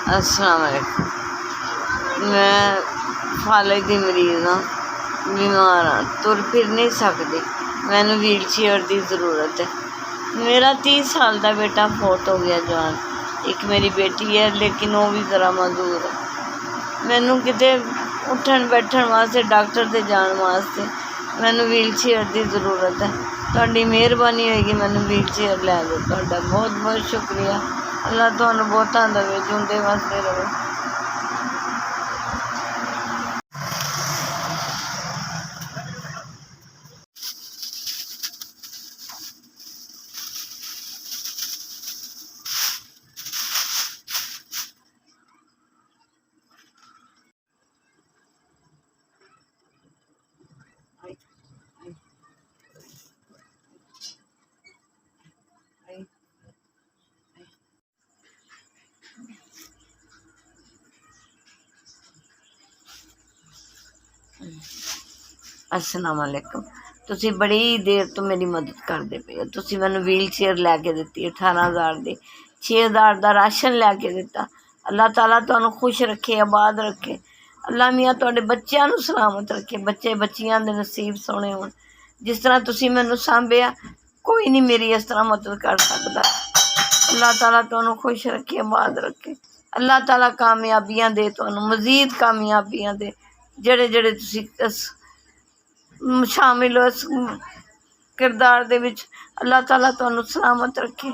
अस्सलाम वालेकुम। मैं फाले की मरीज़ हाँ, बीमार हाँ, तुर फिर नहीं सकती, मैनू व्हील चेयर की ज़रूरत है। मेरा 30 साल का बेटा फौत हो गया जवान, एक मेरी बेटी है लेकिन वो भी ज़रा मजदूर है। मैनू किते उठन बैठन वास्ते डॉक्टर ते जान वास्ते मैनू व्हील चेयर की ज़रूरत है। तुहाडी मेहरबानी होएगी, मैनू व्हील चेयर लै दो। तुहाडा बहुत बहुत शुक्रिया। अल्लाह तुहानू बहुता देवे, जिंदे वसदे रहो। अस्सलाम वालेकुम। तुसी बड़ी देर तो मेरी मदद करदे पे हो। तुसी मैनू व्हील चेयर लैके दित्ती 18,000 दी, 6,000 का राशन लैके दिता। अल्लाह ताला तुहानू खुश रखे, आबाद रखे। अल्लाह मियाँ तुहाडे बच्चों नू सलामत रखे, बच्चे बच्चियां दे नसीब सोहणे होण। जिस तरह तुसी मैनू सांभिया, कोई नहीं मेरी इस तरह मदद कर सकदा। अल्लाह ताला तुहानू खुश रखे, आबाद रखे। अल्लाह ताला कामयाबियां दे, तुहानू मज़ीद कामयाबियां दे। जेड़े जेड़े तुसी शामिल हो इस किरदार दे विच, अल्लाह ताला तुहानू सलामत रखे।